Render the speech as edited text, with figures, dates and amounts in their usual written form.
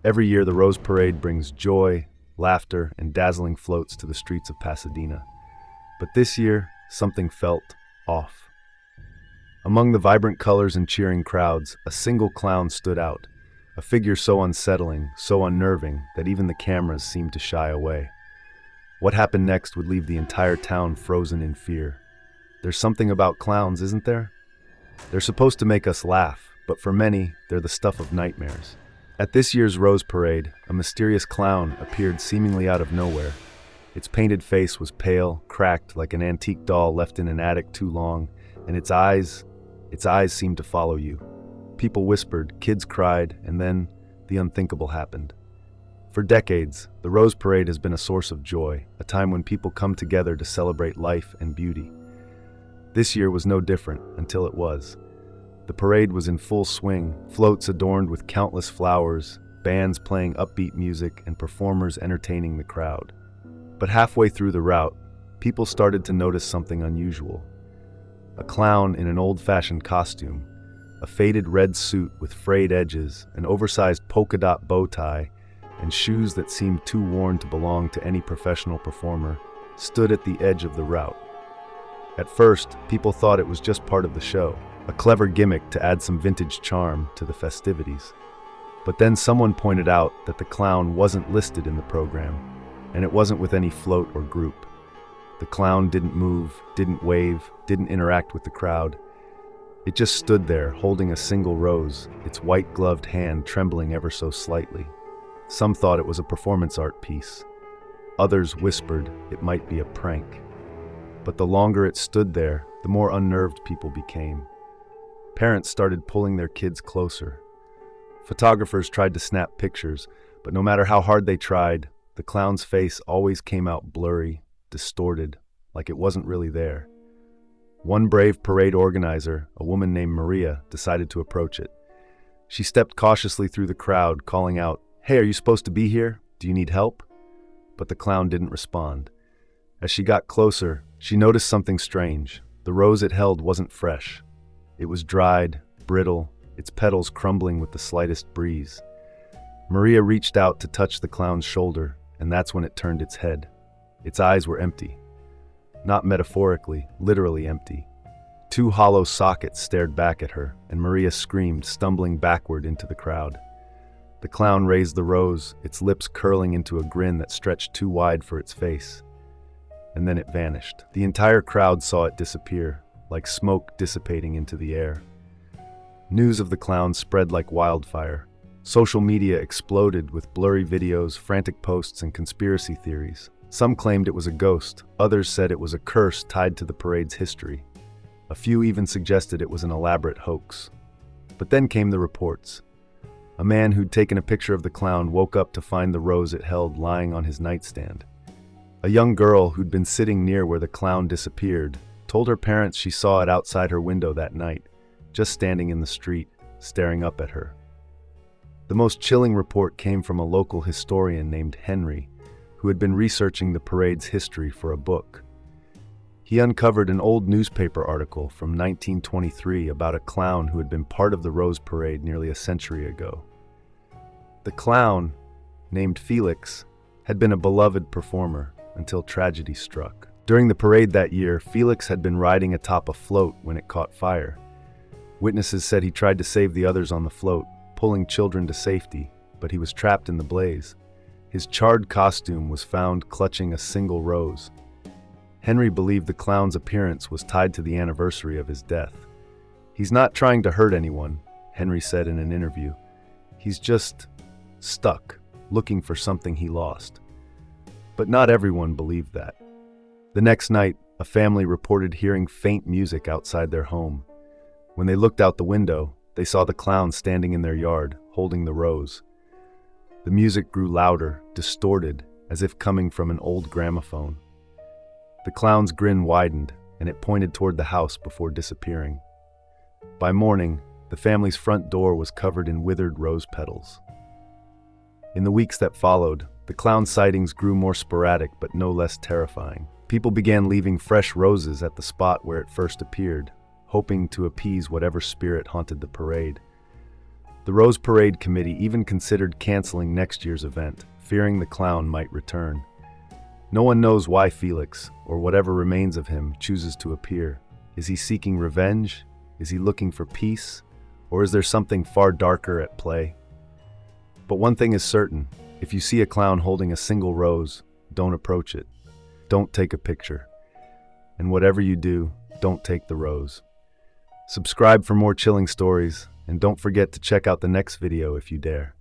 Every year, the Rose Parade brings joy, laughter, and dazzling floats to the streets of Pasadena. But this year, something felt off. Among the vibrant colors and cheering crowds, a single clown stood out, a figure so unsettling, so unnerving, that even the cameras seemed to shy away. What happened next would leave the entire town frozen in fear. There's something about clowns, isn't there? They're supposed to make us laugh, but for many, they're the stuff of nightmares. At this year's Rose Parade, a mysterious clown appeared seemingly out of nowhere. Its painted face was pale, cracked like an antique doll left in an attic too long, and its eyes seemed to follow you. People whispered, kids cried, and then the unthinkable happened. For decades, the Rose Parade has been a source of joy, a time when people come together to celebrate life and beauty. This year was no different until it was. The parade was in full swing, floats adorned with countless flowers, bands playing upbeat music, and performers entertaining the crowd. But halfway through the route, people started to notice something unusual. A clown in an old-fashioned costume, a faded red suit with frayed edges, an oversized polka dot bow tie, and shoes that seemed too worn to belong to any professional performer, stood at the edge of the route. At first, people thought it was just part of the show, a clever gimmick to add some vintage charm to the festivities. But then someone pointed out that the clown wasn't listed in the program, and it wasn't with any float or group. The clown didn't move, didn't wave, didn't interact with the crowd. It just stood there, holding a single rose, its white-gloved hand trembling ever so slightly. Some thought it was a performance art piece. Others whispered it might be a prank. But the longer it stood there, the more unnerved people became. Parents started pulling their kids closer. Photographers tried to snap pictures, but no matter how hard they tried, the clown's face always came out blurry, distorted, like it wasn't really there. One brave parade organizer, a woman named Maria, decided to approach it. She stepped cautiously through the crowd, calling out, "Hey, are you supposed to be here? Do you need help?" But the clown didn't respond. As she got closer, she noticed something strange. The rose it held wasn't fresh. It was dried, brittle, its petals crumbling with the slightest breeze. Maria reached out to touch the clown's shoulder, and that's when it turned its head. Its eyes were empty. Not metaphorically, literally empty. Two hollow sockets stared back at her, and Maria screamed, stumbling backward into the crowd. The clown raised the rose, its lips curling into a grin that stretched too wide for its face. And then it vanished. The entire crowd saw it disappear, like smoke dissipating into the air. News of the clown spread like wildfire. Social media exploded with blurry videos, frantic posts, and conspiracy theories. Some claimed it was a ghost, others said it was a curse tied to the parade's history. A few even suggested it was an elaborate hoax. But then came the reports. A man who'd taken a picture of the clown woke up to find the rose it held lying on his nightstand. A young girl who'd been sitting near where the clown disappeared told her parents she saw it outside her window that night, just standing in the street, staring up at her. The most chilling report came from a local historian named Henry, who had been researching the parade's history for a book. He uncovered an old newspaper article from 1923 about a clown who had been part of the Rose Parade nearly a century ago. The clown, named Felix, had been a beloved performer until tragedy struck. During the parade that year, Felix had been riding atop a float when it caught fire. Witnesses said he tried to save the others on the float, pulling children to safety, but he was trapped in the blaze. His charred costume was found clutching a single rose. Henry believed the clown's appearance was tied to the anniversary of his death. "He's not trying to hurt anyone," Henry said in an interview. "He's just stuck, looking for something he lost." But not everyone believed that. The next night, a family reported hearing faint music outside their home. When they looked out the window, they saw the clown standing in their yard, holding the rose. The music grew louder, distorted, as if coming from an old gramophone. The clown's grin widened, and it pointed toward the house before disappearing. By morning, the family's front door was covered in withered rose petals. In the weeks that followed, the clown sightings grew more sporadic but no less terrifying. People began leaving fresh roses at the spot where it first appeared, hoping to appease whatever spirit haunted the parade. The Rose Parade Committee even considered canceling next year's event, fearing the clown might return. No one knows why Felix, or whatever remains of him, chooses to appear. Is he seeking revenge? Is he looking for peace? Or is there something far darker at play? But one thing is certain, if you see a clown holding a single rose, don't approach it. Don't take a picture. And whatever you do, don't take the rose. Subscribe for more chilling stories, and don't forget to check out the next video if you dare.